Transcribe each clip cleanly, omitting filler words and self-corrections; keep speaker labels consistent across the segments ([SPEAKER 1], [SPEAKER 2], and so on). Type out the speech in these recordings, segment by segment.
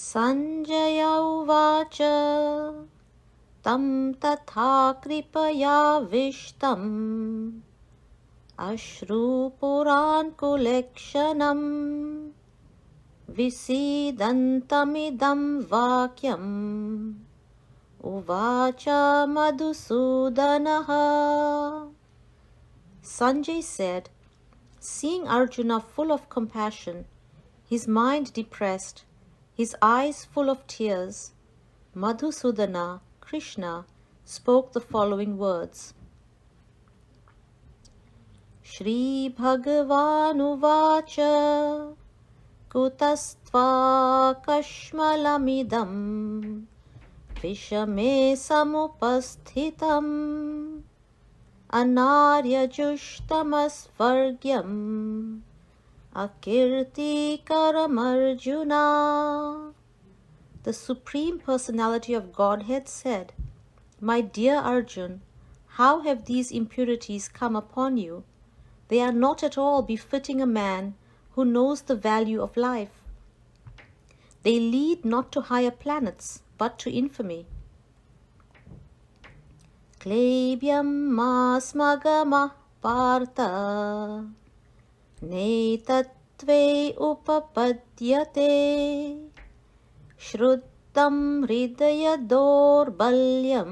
[SPEAKER 1] Sanjaya uvacha tam tatha kripayavishtam ashrupurankulekshanam visidantamidam vakyam uvacha madhusudanaha. Sanjay said, seeing Arjuna full of compassion, his mind depressed, his eyes full of tears, Madhusudana, Krishna, spoke the following words. Shri Bhagavan uvacha kutastva kashmalamidam vishame samupasthitam anaryajushthamasvargyam akirti karamarjuna. The Supreme Personality of Godhead said, my dear Arjun, how have these impurities come upon you? They are not at all befitting a man who knows the value of life. They lead not to higher planets, but to infamy. Klebyam masmagamah partha netatve upapadyate Shruddam hridaya dorbalyam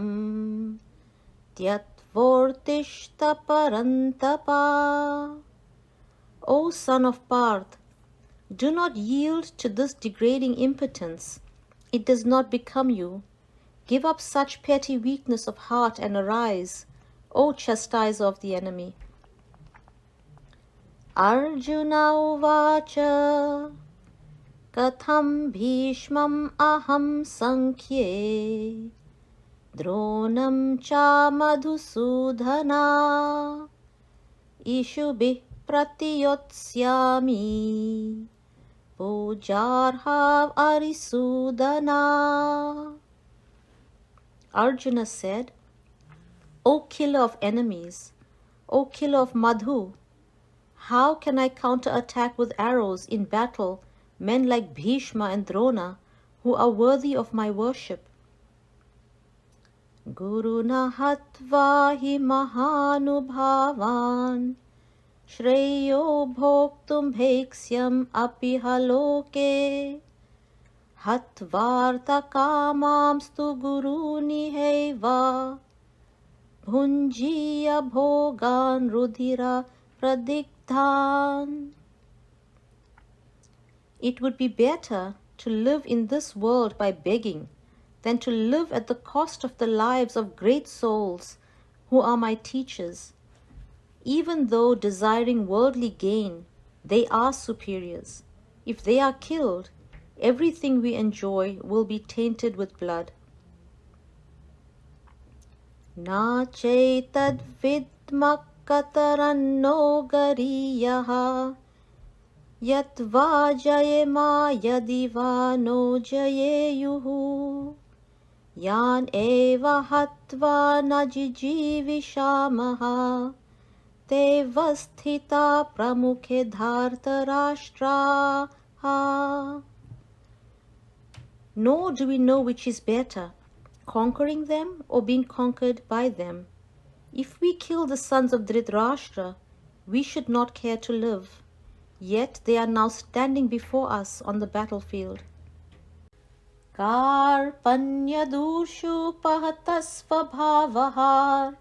[SPEAKER 1] tyatvortishta parantapa. O son of Parth, do not yield to this degrading impotence. It does not become you. Give up such petty weakness of heart and arise, O chastiser of the enemy. Arjuna uvacha Katham bhishmam aham sankhye dronam cha madhusudhana ishubih pratiyotsyami pujarhav arisudana. Arjuna said, O killer of enemies, O killer of Madhu, how can I counterattack with arrows in battle men like Bhishma and Drona, who are worthy of my worship? Guruna hatva hi mahanubhavan shreyo bhoktum bheksyam api haloke hatvarta kamamstu guruni heva bhunjiya bhogan rudhira pradigdhan. It would be better to live in this world by begging than to live at the cost of the lives of great souls who are my teachers. Even though desiring worldly gain, they are superiors. If they are killed, everything we enjoy will be tainted with blood. Na chetad vidmak kataranno gariyaha Yatva jayema yadiva no jayeyuhu Yan eva hatva najijivishamaha Te vasthita pramukhe dharta rashtraha. Nor do we know which is better, conquering them or being conquered by them. If we kill the sons of Dhritarashtra, we should not care to live. Yet they are now standing before us on the battlefield. Karpanyadushu pahatasvabhavahar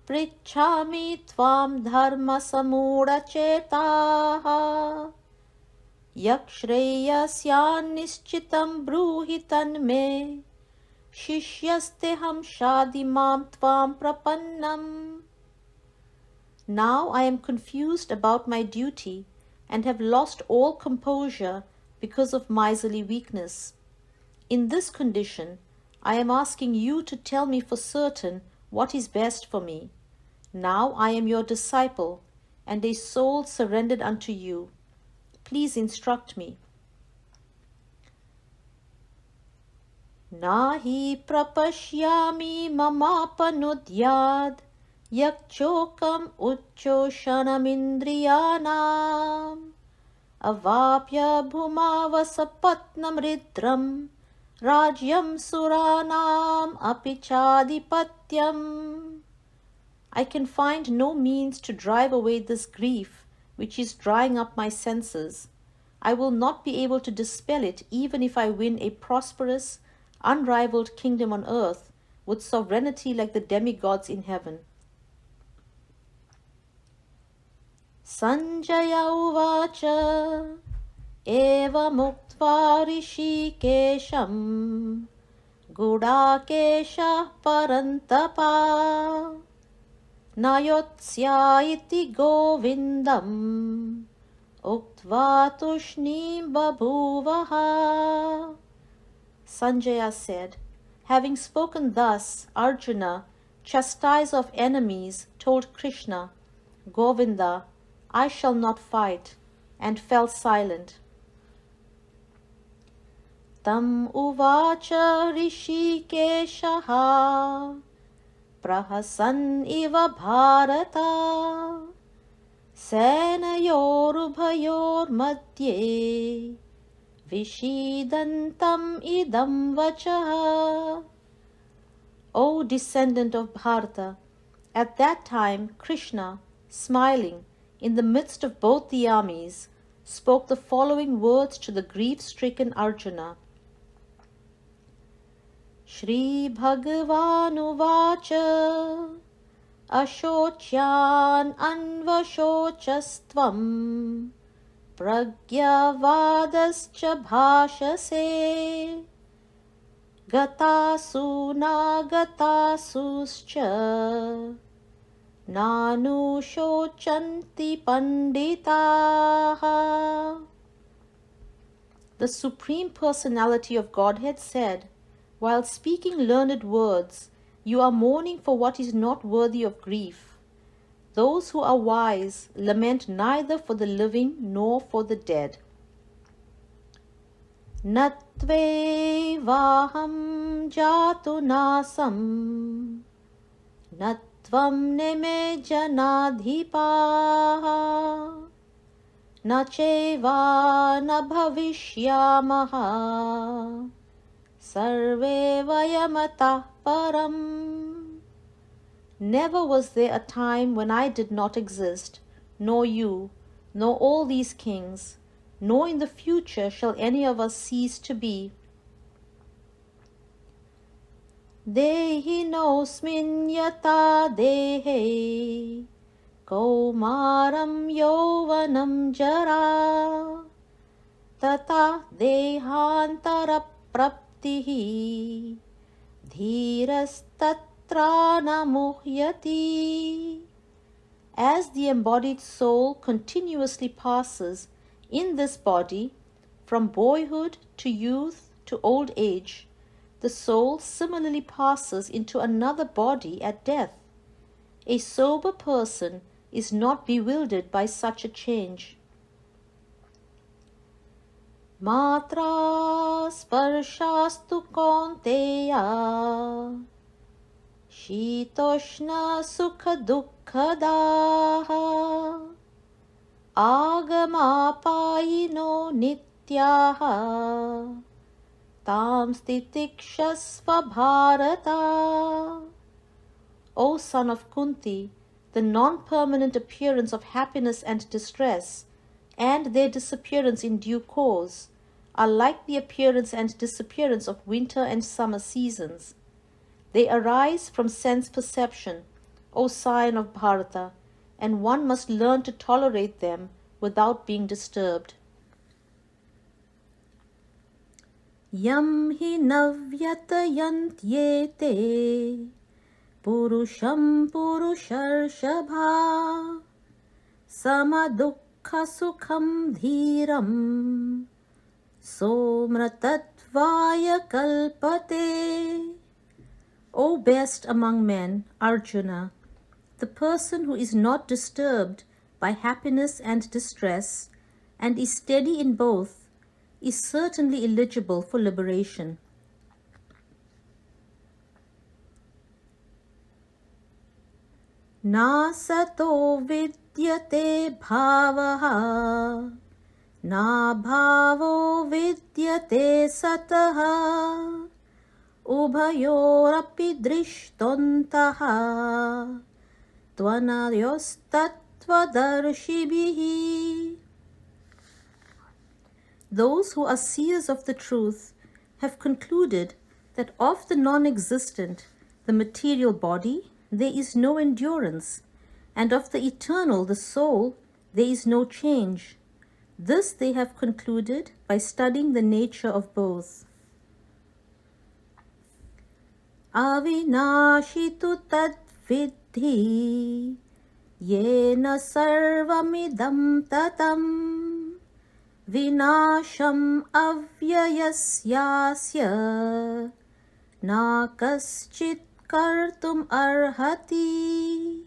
[SPEAKER 1] Prichhami tvam dharma samudachetaha Yakshreyasyaan nischitam bruhitan me Shishyasteham shadimam tvam prapannam. Now I am confused about my duty and have lost all composure because of miserly weakness. In this condition, I am asking you to tell me for certain what is best for me. Now I am your disciple and a soul surrendered unto you. Please instruct me. Nahi prapashyami mamapanudyad yakchokam uchchoshanamindriyanam avapya bhumavasapatnam ridram rajyam suranam apichadipatyam. I can find no means to drive away this grief which is drying up my senses. I will not be able to dispel it even if I win a prosperous, unrivaled kingdom on earth with sovereignty like the demigods in heaven. Sanjaya uvacha eva muktva rishikesham gudakesha parantapa nayotsya iti govindam uktva tushnim babhuvaha. Sanjaya said, having spoken thus, Arjuna, chastiser of enemies, told Krishna, Govinda, I shall not fight, and fell silent. Tam uvacha rishikeshaha prahasan iva bharata senayorubhayor madhye vishidantam idam vachaha. O descendant of Bharata, at that time Krishna, smiling in the midst of both the armies, spoke the following words to the grief-stricken Arjuna. Shri Bhagavan uvacha ashocyan anvashocastvam pragyavadascha bhashase gatasu nagatasuscha nanu shochanti panditaha. The Supreme Personality of Godhead said, while speaking learned words, you are mourning for what is not worthy of grief. Those who are wise lament neither for the living nor for the dead. Natve vaham jatu nasam natvam neme janadhipaha nacheva na bhavishyamaha sarve vayamatah param. Never was there a time when I did not exist, nor you, nor all these kings, nor in the future shall any of us cease to be. Dehi nosmin yata dehe kaumaram yovanam jara tata dehantara praptihi dhirastatra namuhyati. As the embodied soul continuously passes in this body from boyhood to youth to old age, the soul similarly passes into another body at death. A sober person is not bewildered by such a change. Matra sparshastu kaunteya shitoshna sukha dukkadaha agamapayino nityaha tam stitikshasva bharata. O son of Kunti, the non-permanent appearance of happiness and distress and their disappearance in due course are like the appearance and disappearance of winter and summer seasons. They arise from sense perception, O scion of Bharata, and one must learn to tolerate them without being disturbed. Yam hi navyatayantyete purusham purusharshabha samadukha sukham dhiram somratatvaya kalpate. O best among men, Arjuna, the person who is not disturbed by happiness and distress and is steady in both is certainly eligible for liberation. Na sato vidyate bhavaha Nabhavo vidyate sataha Ubhayorapi drishtontaha Tvanayostattvadarshibhihi. Those who are seers of the truth have concluded that of the non-existent, the material body, there is no endurance, and of the eternal, the soul, there is no change. This they have concluded by studying the nature of both. Avinashi tu tad vidhi yena sarvamidam tatam vinasham avyayasyasya na kaschit kartum arhati.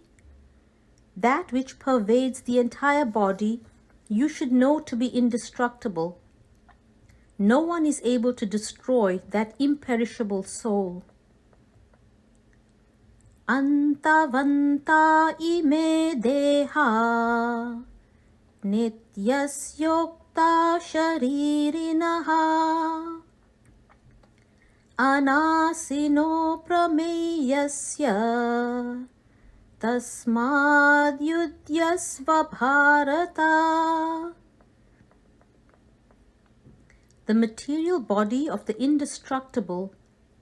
[SPEAKER 1] That which pervades the entire body you should know to be indestructible. No one is able to destroy that imperishable soul. Antavanta ime deha nityasyokta sharirinaha anasino prameyasya tasmad yudyasva bharata. The material body of the indestructible,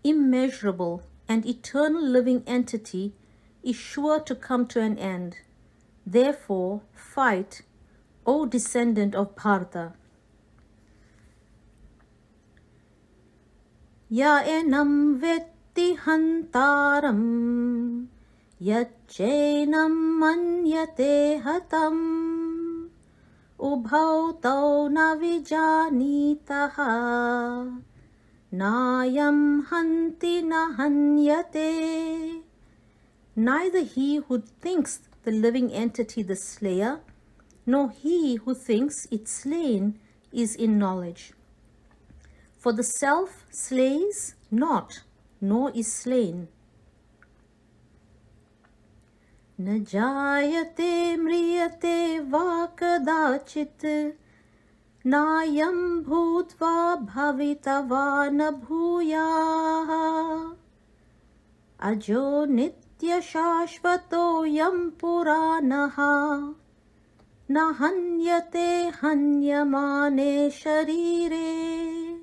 [SPEAKER 1] immeasurable, and eternal living entity is sure to come to an end. Therefore, fight, O descendant of Bharata. Ya enam vetti hantaram, yacchainam manyate hatam, ubhau tau na vijanitaha. Nayam hanti na hanyate. Neither he who thinks the living entity the slayer, nor he who thinks it slain is in knowledge. For the self slays not, nor is slain. Na jayate mriyate va kadachit Nayam bhutva bhavitava na bhuyaha Ajo nitya shashvato yam puranaha Na hanyate hanyamane sharire.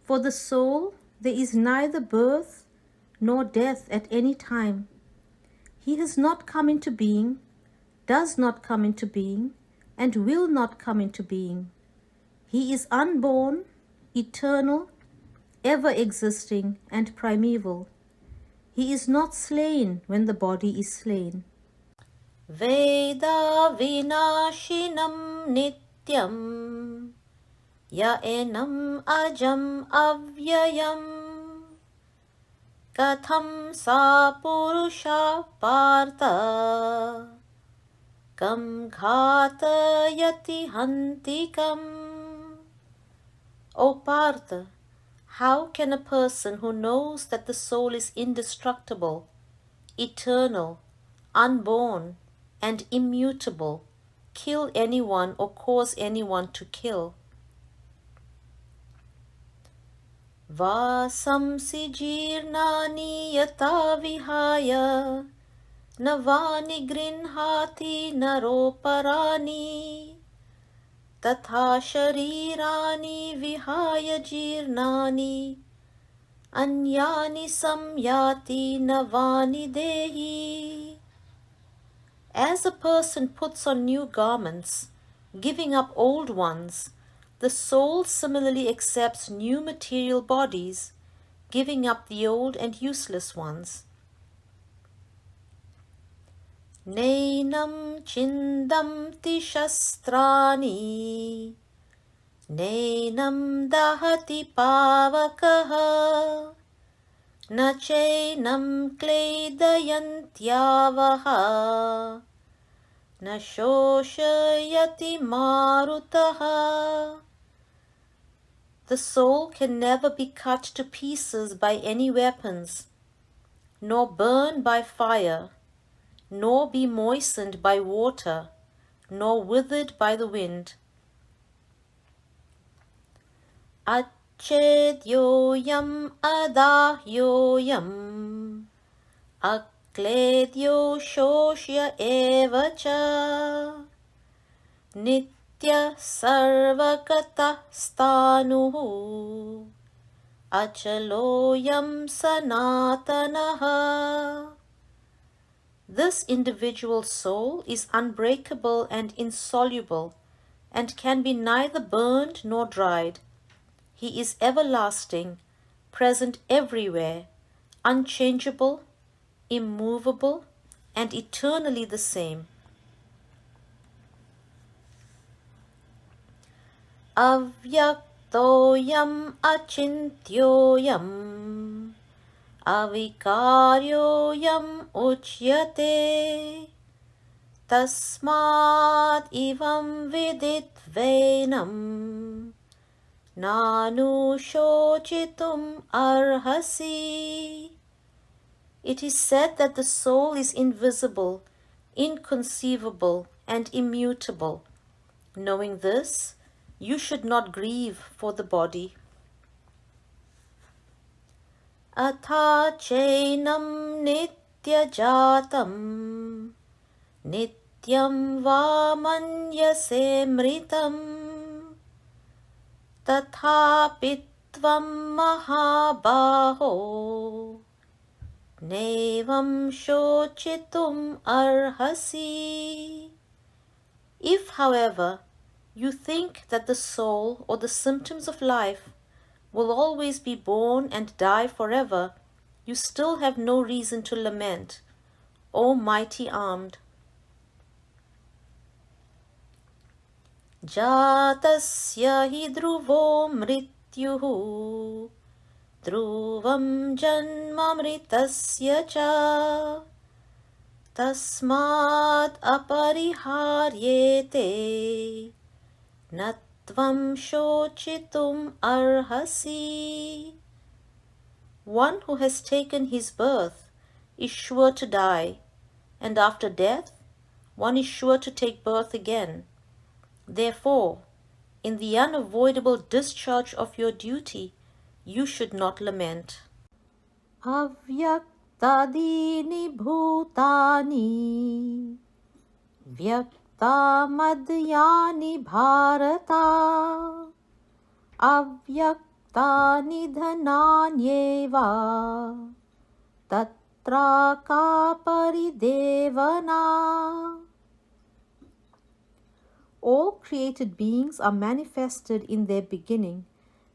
[SPEAKER 1] For the soul there is neither birth nor death at any time. He has not come into being, does not come into being, and will not come into being. He is unborn, eternal, ever existing, and primeval. He is not slain when the body is slain. Veda vinashinam nityam ya enam ajam avyayam katham sa purusha partha Kam ghatayati hantikam. O Partha, how can a person who knows that the soul is indestructible, eternal, unborn, and immutable, kill anyone or cause anyone to kill? Vasamsi jirnani yata vihaya Navani grinhati naroparani Tatha sharirani vihaya jirnani Anyani samyati navani dehi. As a person puts on new garments, giving up old ones, the soul similarly accepts new material bodies, giving up the old and useless ones. Nainam chindamti shastrani Nainam dahati pavakaha Na chainam kledayantyavaha Na shoshayati marutaha. The soul can never be cut to pieces by any weapons, nor burn by fire, nor be moistened by water, nor withered by the wind. Acchedyoyam adahyoyam akledyo shoshya evacha nitya sarvakata stanuhu achaloyam sanatanaha. This individual soul is unbreakable and insoluble, and can be neither burned nor dried. He is everlasting, present everywhere, unchangeable, immovable, and eternally the same. Avyaktoyam achintyoyam avikaryoyam uchyate tasmat ivam viditvenam nanushochitum arhasi. It is said that the soul is invisible, inconceivable, and immutable. Knowing this, you should not grieve for the body. Atha chainam nityajatam nityam va manyase mritam tathapitvam mahabaho nevam shochitum arhasi. If, however, you think that the soul or the symptoms of life will always be born and die forever, you still have no reason to lament, O mighty armed. Jatasya hi dhruvo mrityuhu dhruvam janmamritasya cha tasmat apariharyete natvam shochitum arhasi. One who has taken his birth is sure to die, and after death one is sure to take birth again. Therefore, in the unavoidable discharge of your duty, you should not lament. Avyaktadini bhutani vyakta madhyani bharata avyaktani dhananyeva tatra ka paridevana. All created beings are manifested in their beginning,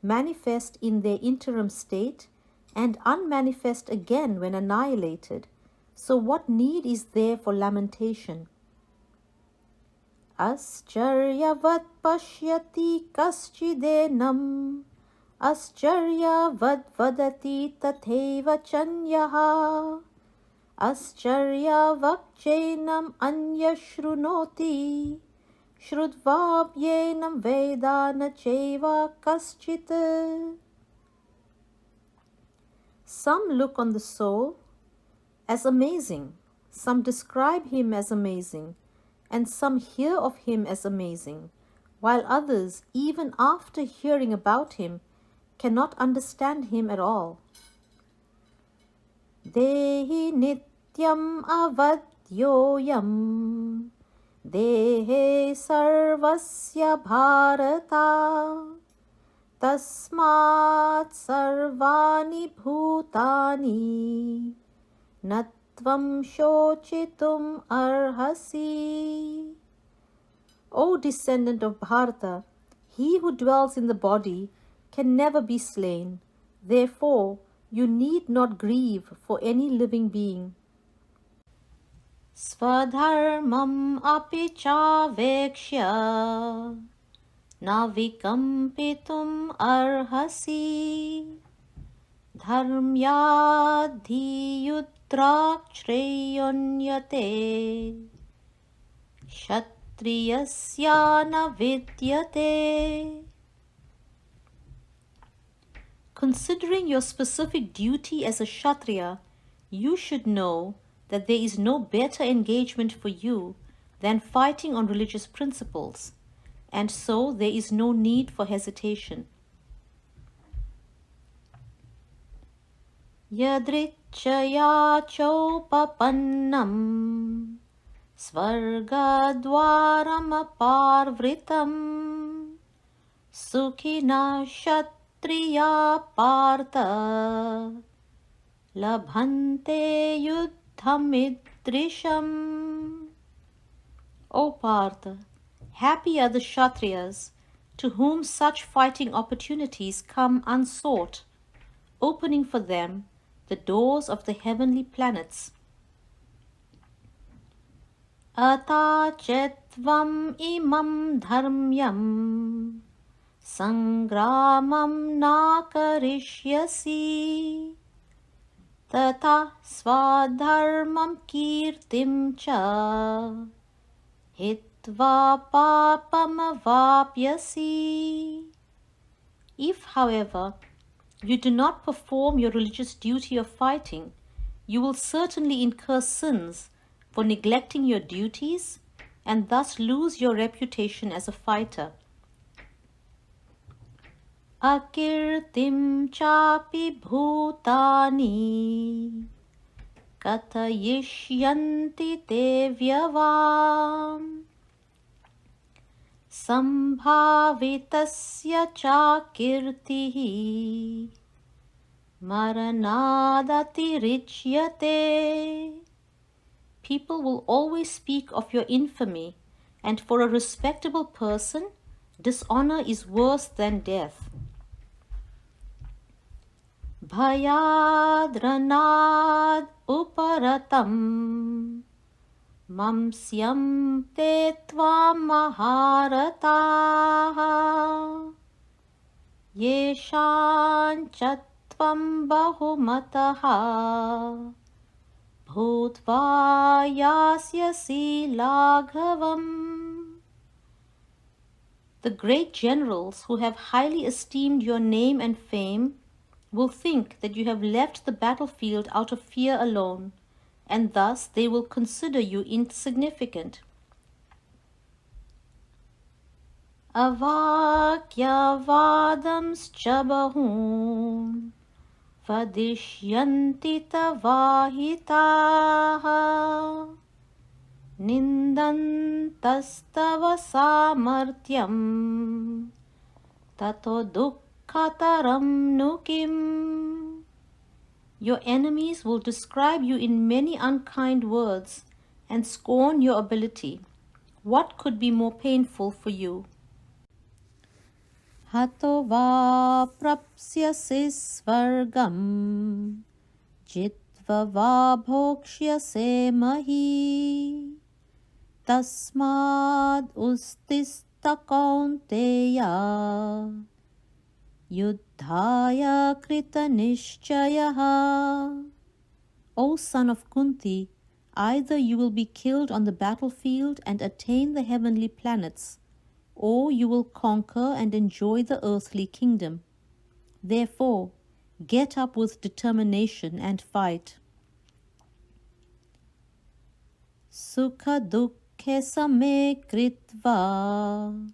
[SPEAKER 1] manifest in their interim state, and unmanifest again when annihilated. So what need is there for lamentation? Ascharyavat pashyati kaschidenam ascharyavat vadati tatheva chanyaha ascharyavakchenam anyashrunoti Shrudvabyenam Vedana Cheva Kaschit. Some look on the soul as amazing, some describe him as amazing, and some hear of him as amazing, while others, even after hearing about him, cannot understand him at all. Dehi nityam avadyoyam Dehe sarvasya bharata tasmat sarvani bhutani natvam shochitum arhasi. O descendant of Bharata, he who dwells in the body can never be slain. Therefore, you need not grieve for any living being. Swadharmam api chavekshya navikampitum arhasi dharmyadhiyudrakshreyonyate kshatriyasya na vidyate. Considering your specific duty as a Kshatriya, you should know that there is no better engagement for you than fighting on religious principles, and so there is no need for hesitation. Yadrichaya chopapannam svargadwaram aparvritam sukhina kshatriya partha labhante yuddhamidrisham. O Partha, happy are the Kshatriyas, to whom such fighting opportunities come unsought, opening for them the doors of the heavenly planets. Ata chetvam imam dharmyam sangramam nakarishyasi tata swadharmam kirtim cha hitva papam vapyasi. If, however, you do not perform your religious duty of fighting, you will certainly incur sins for neglecting your duties and thus lose your reputation as a fighter. Akirtim chapi bhutani katayishyanti te vyavam sambhavitasya chakirtihi maranadatirichyate. People will always speak of your infamy, and for a respectable person, dishonor is worse than death. Bhayadranad uparatam mamsyam te tvam maharataha yeshan chatvam bahumataha bhutva yasyasi laghavam. The great generals who have highly esteemed your name and fame will think that you have left the battlefield out of fear alone, and thus they will consider you insignificant. Avakya vadamscha bahun vadishyanti tavahitaha nindantastava samartyam tato dukkataram nukim. Your enemies will describe you in many unkind words and scorn your ability. What could be more painful for you? Hato va prapsyasi svargam jitva va bhokshyase mahi tasmad ustista kaunteya yuddhaya krita nishchayaha. O son of Kunti, either you will be killed on the battlefield and attain the heavenly planets, or you will conquer and enjoy the earthly kingdom. Therefore, get up with determination and fight. Sukha dukkhe same kritva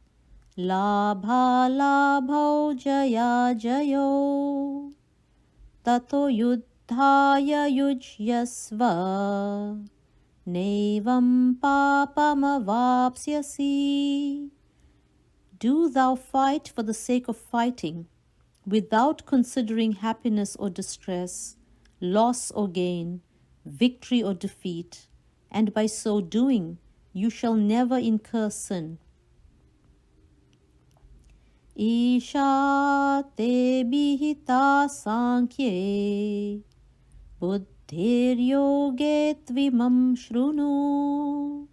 [SPEAKER 1] labha labhau jaya jayo tato yuddhaya yujyasva nevam papam avapsyasi. Do thou fight for the sake of fighting, without considering happiness or distress, loss or gain, victory or defeat, and by so doing you shall never incur sin. Isha te bihita sankhye buddhir yoge tvimam shrunu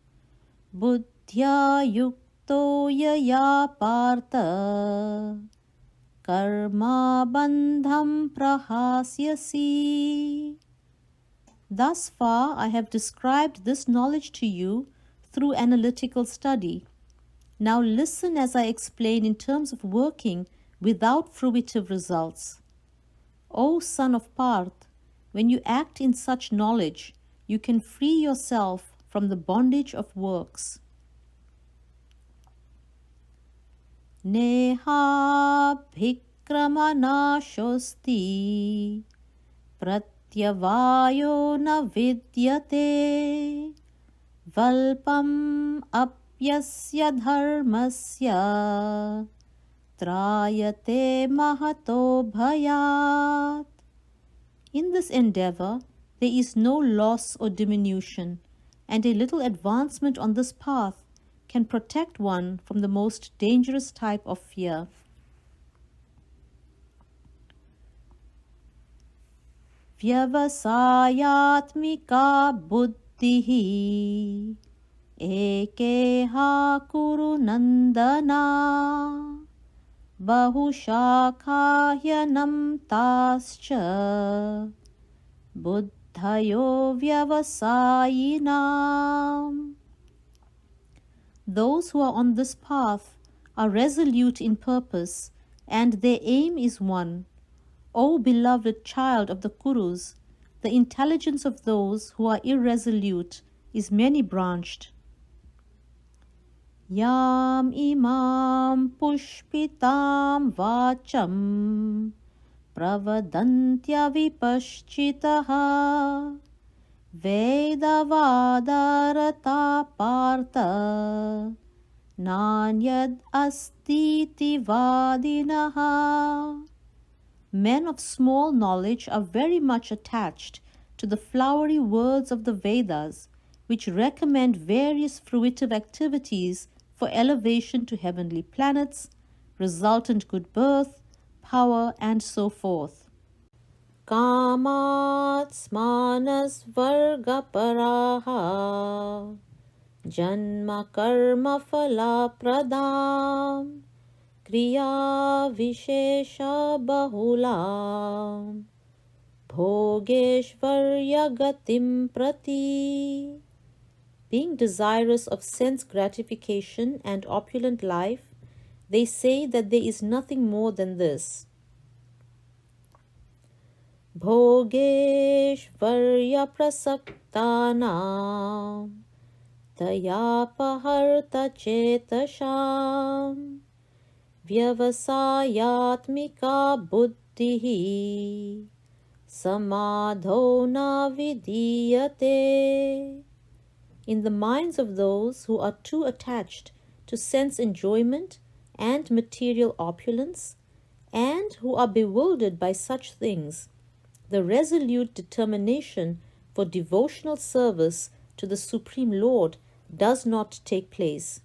[SPEAKER 1] buddhya yukto yaya partha karma bandham prahasyasi. Thus far I have described this knowledge to you through analytical study. Now listen as I explain in terms of working without fruitive results. O son of Parth, when you act in such knowledge, you can free yourself from the bondage of works. नेहाभिक्रमनाशोऽस्ति प्रत्यवायो न विद्यते Valpam apyasya dharmasya trayate mahato bhayat. In this endeavor, there is no loss or diminution, and a little advancement on this path can protect one from the most dangerous type of fear. Vyavasayatmika buddhihi ekeha kuru nandana bahushakahyanam tascha buddhayo vyavasayinam. Those who are on this path are resolute in purpose, and their aim is one. O beloved child of the Kurus, the intelligence of those who are irresolute is many-branched. Yam imam pushpitam vacham pravadantya vipashchitaha vedavadarata partha nanyad astiti vadinaha. Men of small knowledge are very much attached to the flowery words of the Vedas, which recommend various fruitive activities for elevation to heavenly planets, resultant good birth, power, and so forth. Kamat smanas varga paraha janma karma phala pradam Kriya Vishesha Bahulam Bhogeshvarya Gatim Prati. Being desirous of sense gratification and opulent life, they say that there is nothing more than this. Bhogeshvarya Prasaktanam Tayapaharta Chetasham Vyavasayatmika buddhihi samadho na vidiyate. In the minds of those who are too attached to sense enjoyment and material opulence, and who are bewildered by such things, the resolute determination for devotional service to the Supreme Lord does not take place.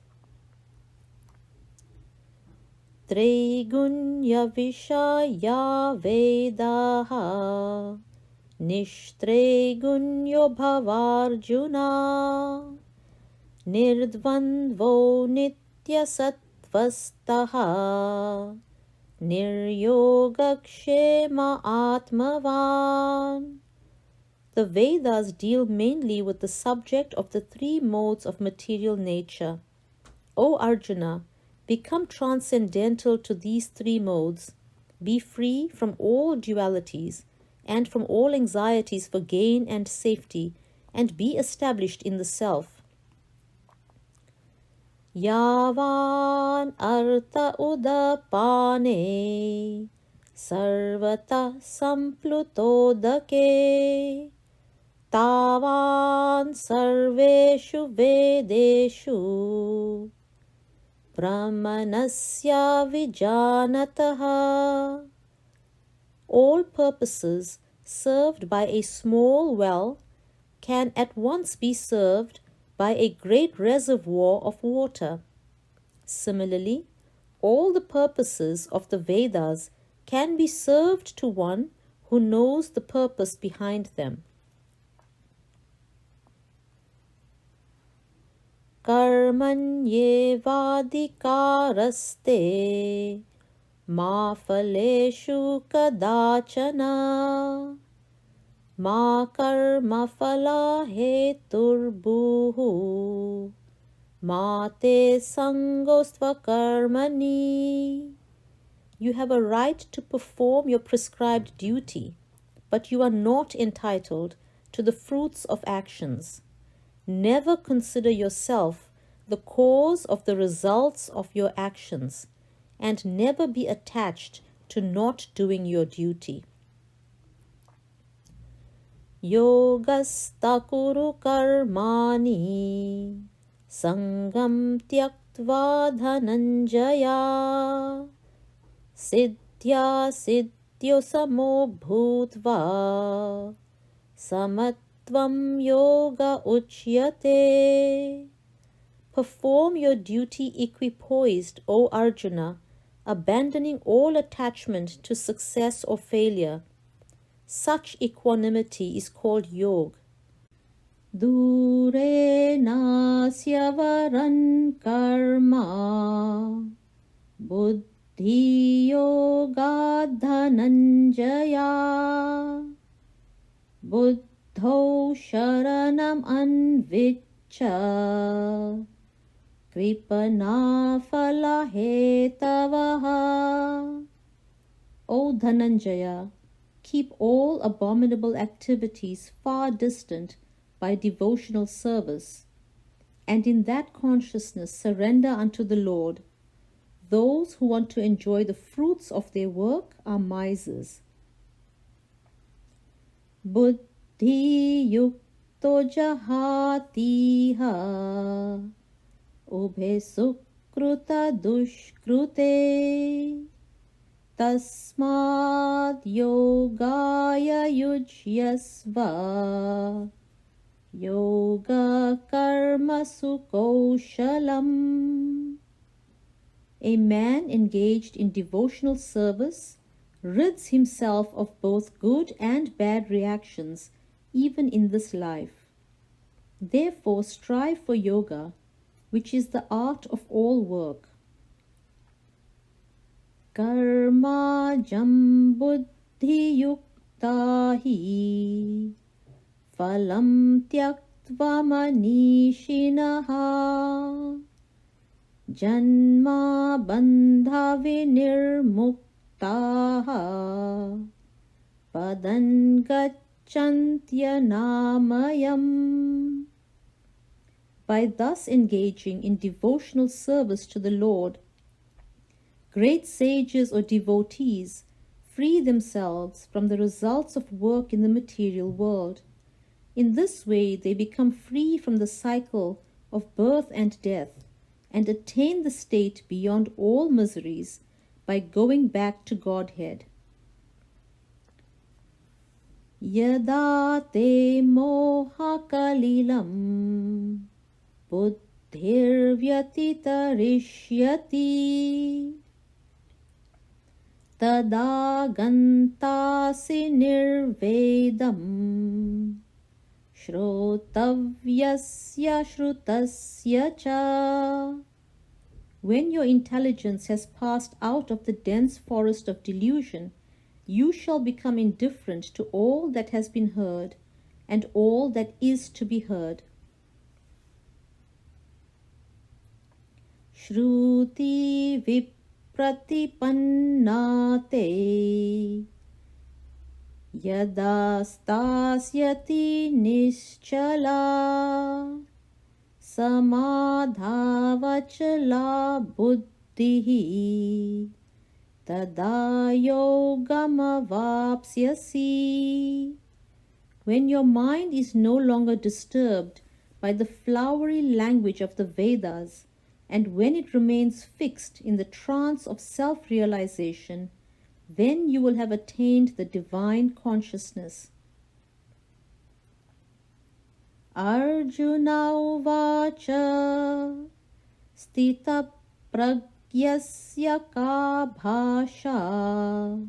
[SPEAKER 1] Trigunya vishaya vedaha nishtregunyo bhavarjuna nirdvandvo nitya sattvastaha niryogakshema atmavan. The Vedas deal mainly with the subject of the three modes of material nature. O Arjuna, become transcendental to these three modes, be free from all dualities and from all anxieties for gain and safety, and be established in the self. Yavan artha udapane sarvata samplutodake tavan sarveshu vedeshu Brahmanasya vijanataha. All purposes served by a small well can at once be served by a great reservoir of water. Similarly, all the purposes of the Vedas can be served to one who knows the purpose behind them. Karmanyevadikaraste ma phaleshu kadachana ma karma phala heturbuhu ma te sangostva karmani. You have a right to perform your prescribed duty, but you are not entitled to the fruits of actions. Never consider yourself the cause of the results of your actions, and never be attached to not doing your duty. Yogasta kuru karmani sangam tyaktva dhananjaya siddhya siddhyo samo bhutva samatvam yoga uchyate. Perform your duty equipoised, O Arjuna, abandoning all attachment to success or failure. Such equanimity is called yog. Dure nasya varan karma buddhi yoga dhananjaya buddho sharanam anviccha kripana falahetavaha. O Dhananjaya, keep all abominable activities far distant by devotional service, and in that consciousness surrender unto the Lord. Those who want to enjoy the fruits of their work are misers. Buddhi yukto jahatiha ubhe sukruta dushkrute tasmad yogaya yujyasva yoga karma sukaushalam. A man engaged in devotional service rids himself of both good and bad reactions even in this life. Therefore strive for yoga, which is the art of all work. Karma jam buddhi yuktahi phalam tyaktva manishinaha janma bandha vinirmuktaha padan gacchantya namayam. By thus engaging in devotional service to the Lord, great sages or devotees free themselves from the results of work in the material world. In this way, they become free from the cycle of birth and death and attain the state beyond all miseries by going back to Godhead. Yada te moha kalilam buddhir vyatitarishyati tada gantasi nirvedam shrotavyasya shrutasya cha. When your intelligence has passed out of the dense forest of delusion, you shall become indifferent to all that has been heard and all that is to be heard. Shruti vipratipannate yada stasyati nischala samadhavachala buddhihi tada yogamavapsyasi. When your mind is no longer disturbed by the flowery language of the Vedas, and when it remains fixed in the trance of self-realization, then you will have attained the divine consciousness. Arjuna uvacha stita pragyasya ka bhasha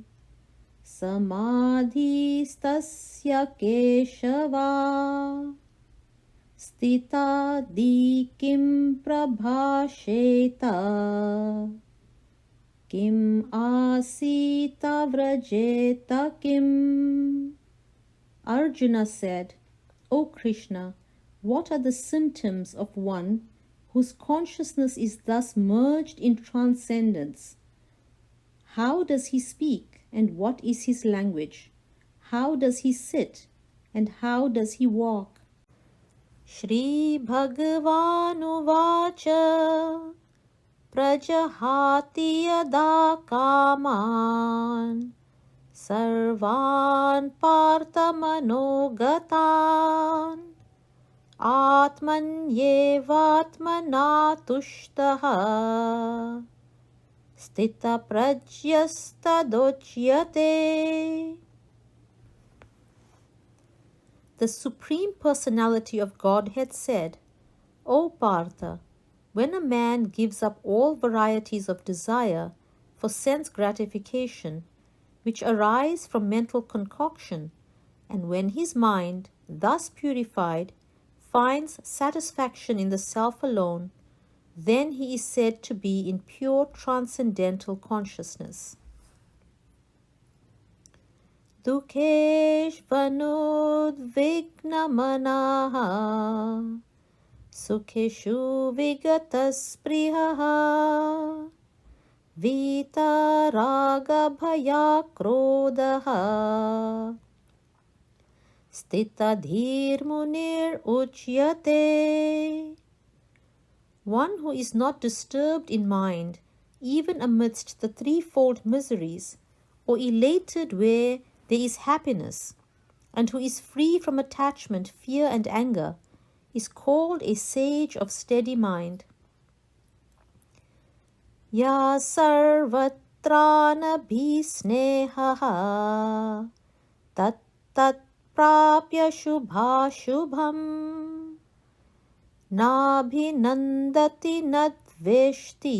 [SPEAKER 1] samadhistasya keshava stita di kim prabhasheta kim asita vrajeta kim. Arjuna said, O Krishna, what are the symptoms of one whose consciousness is thus merged in transcendence? How does he speak, and what is his language? How does he sit, and how does he walk? Shri Bhagavan Uvacha प्रजहाति यदा कामान् सर्वान् पार्थमनोगतान् आत्मन्येवात्मना तुष्टः स्थितप्रज्ञस्तदोच्यते. The Supreme Personality of Godhead said, O Partha, when a man gives up all varieties of desire for sense gratification, which arise from mental concoction, and when his mind, thus purified, finds satisfaction in the self alone, then he is said to be in pure transcendental consciousness. Dukeshvanudvignamanaha Sukeshu vigatasprihaha Vitaragabhayakrodaha Stitadhirmunir uchyate. One who is not disturbed in mind, even amidst the threefold miseries, or elated where there is happiness, and who is free from attachment, fear, and anger, is called a sage of steady mind. Ya sarvatrana bhisnehaha tat tat prapya shubha shubham nabhinandati nadveshti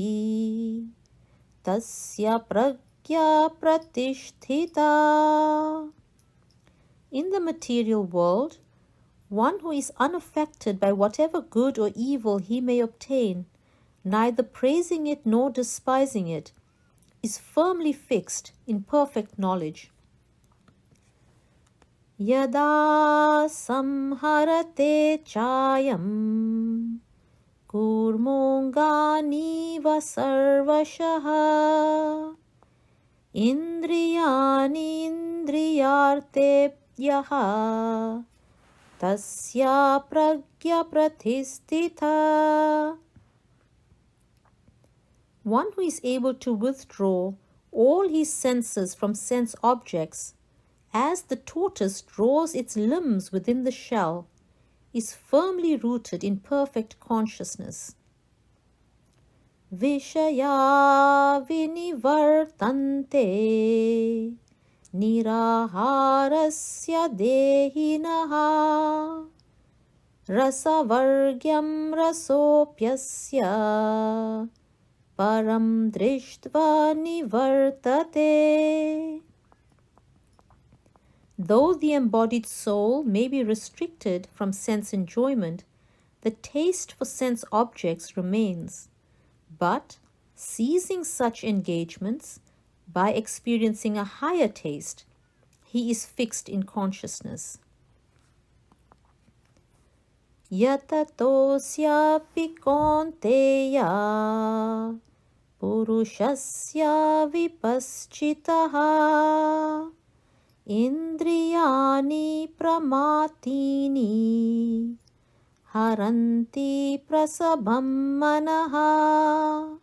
[SPEAKER 1] tasya pragya pratisthita. In the material world, one who is unaffected by whatever good or evil he may obtain, neither praising it nor despising it, is firmly fixed in perfect knowledge. Yada samharate chayam kurmongani vasarvashaha indriyani indriyartebhyaha tasya pragya pratisthita. One who is able to withdraw all his senses from sense objects, as the tortoise draws its limbs within the shell, is firmly rooted in perfect consciousness. Vishaya vinivartante niraharasya dehinaha rasavargyam rasopyasya param drishtva nivartate. Though the embodied soul may be restricted from sense enjoyment, the taste for sense objects remains. But, ceasing such engagements, by experiencing a higher taste, he is fixed in consciousness. Yatatosyapi konteya purushasya vipaschitaha indriyani pramatini haranti prasabham manaha.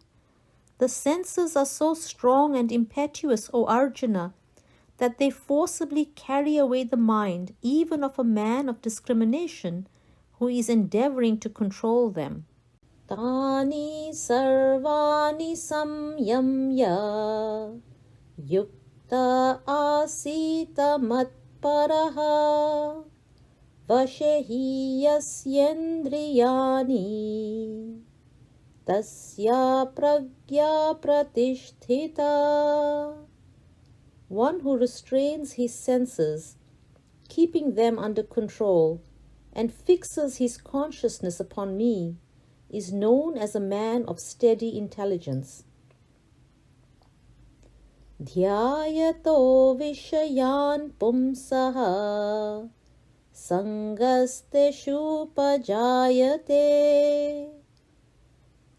[SPEAKER 1] The senses are so strong and impetuous, O Arjuna, that they forcibly carry away the mind even of a man of discrimination who is endeavoring to control them. Tani sarvani samyamya yukta asita matparaha vashehi yasyendriyani tasya pragya pratisthita. One who restrains his senses, keeping them under control, and fixes his consciousness upon me, is known as a man of steady intelligence. Dhyayato vishayan pumsaha sangasteshu pajayate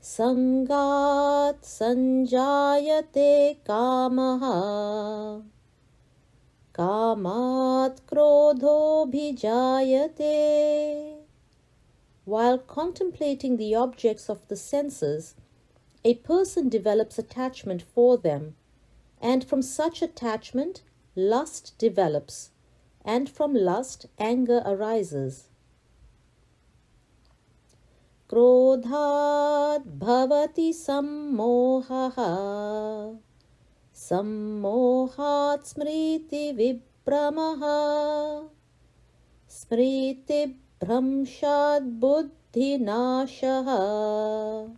[SPEAKER 1] sangat sanjayate kamaha kamat krodho bhijayate. While contemplating the objects of the senses, A person develops attachment for them, and from such attachment, lust develops, and from lust, anger arises. Krodhat bhavati sammohaha, sammohat smriti vibramaha, smriti bhramshat buddhi nashaha,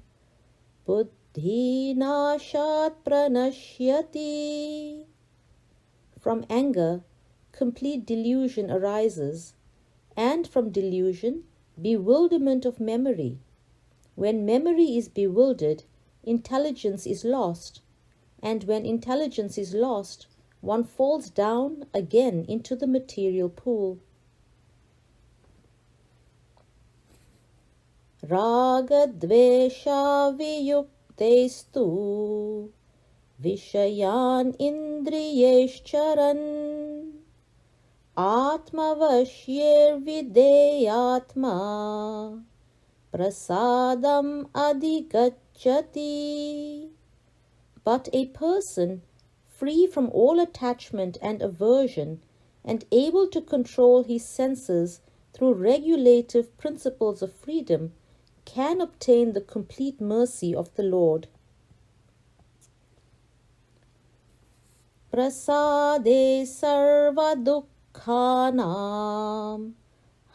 [SPEAKER 1] buddhi nashat pranashyati. From anger, complete delusion arises, and from delusion, bewilderment of memory. When memory is bewildered, intelligence is lost, and when intelligence is lost, one falls down again into the material pool. Raga dvesha viyuktestu vishayan indriyeshcharan atmavashyir videyatma prasadam adhigacchati. But a person free from all attachment and aversion and able to control his senses through regulative principles of freedom can obtain the complete mercy of the Lord. Prasade sarva dukkhanam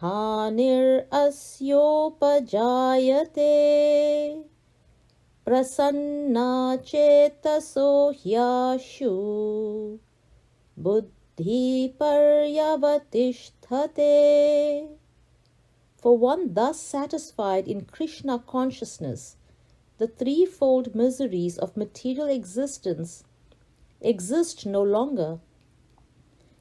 [SPEAKER 1] hanir asyopajayate prasanna chetaso hyashu buddhi paryavatishthate. For one thus satisfied in Krishna consciousness, the threefold miseries of material existence exist no longer.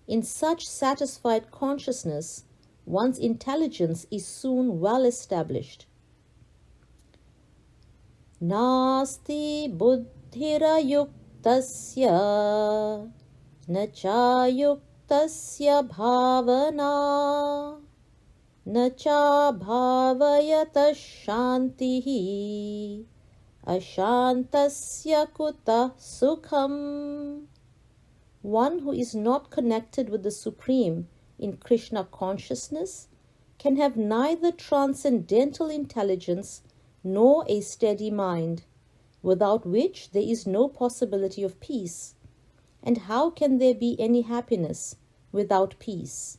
[SPEAKER 1] In such satisfied consciousness, one's intelligence is soon well established. Nasti buddhirayuktasya nachayuktasya bhavana nacha bhavayata shantihi ashantasya kutah sukham. One who is not connected with the Supreme in Krishna consciousness can have neither transcendental intelligence nor a steady mind, without which there is no possibility of peace. And how can there be any happiness without peace?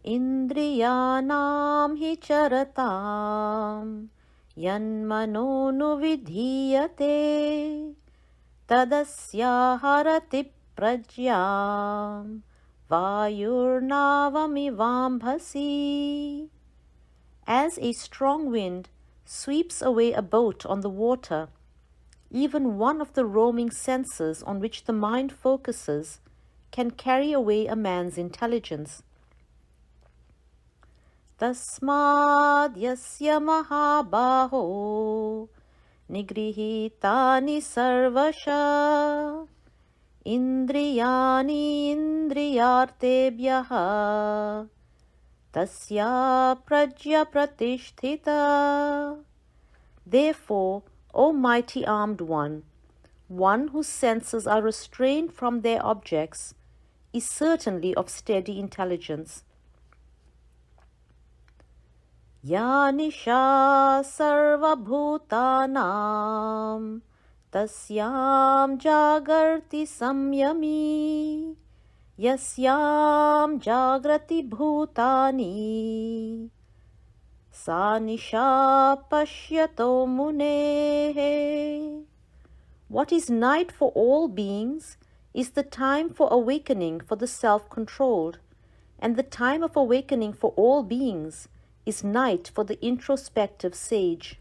[SPEAKER 1] Indriyanam hi charatam yanmano nuvidhiyate tadasya harati pragyam vayurnavamivambhasi. As a strong wind sweeps away a boat on the water, even one of the roaming senses on which the mind focuses can carry away a man's intelligence. Tasmad yasya mahabaho nigrihitani sarvasha indriyani indriyartebhyaha tasya prajya pratisthita. Therefore, O mighty armed one whose senses are restrained from their objects, is certainly of steady intelligence. Ya nisha sarva bhutanam tasyam jagarti samyami yasyam jagrati bhutani sa nisha pashyato munehe. What is night for all beings is the time for awakening for the self-controlled, and the time of awakening for all beings is night for the introspective sage.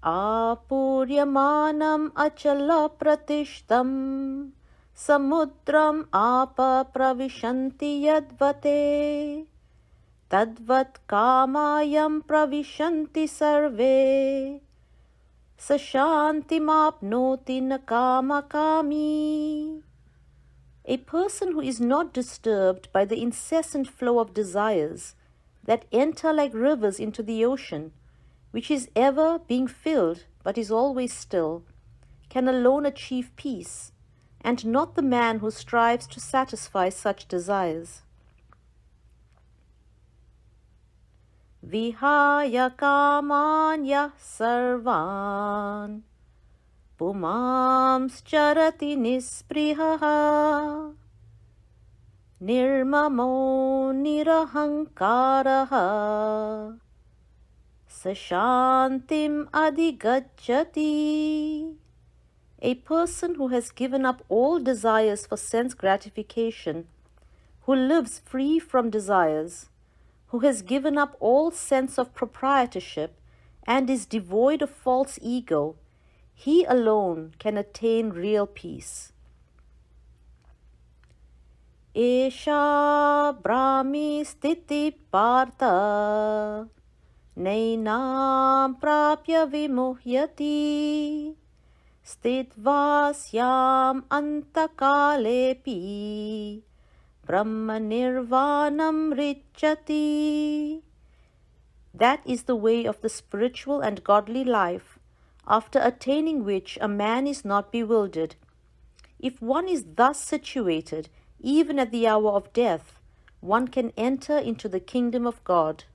[SPEAKER 1] Apuryamanam achala pratishtam samudram apa pravishanti yadvate tadvat kamayam pravishanti sarve sashantimapnoti nakamakami. A person who is not disturbed by the incessant flow of desires that enter like rivers into the ocean which is ever being filled but is always still, can alone achieve peace, and not the man who strives to satisfy such desires. Vihaya kamanya sarvan pumams charati nisprihaha nirmamo nirahankaraha sashantim adhigacchati. A person who has given up all desires for sense gratification, who lives free from desires, who has given up all sense of proprietorship and is devoid of false ego, he alone can attain real peace. Esha brahmi sthiti partha nainam prapya vimuhyati stitvasyam antakalepi Brahma nirvanam richati. That is the way of the spiritual and godly life, after attaining which a man is not bewildered. If one is thus situated, even at the hour of death, one can enter into the kingdom of God.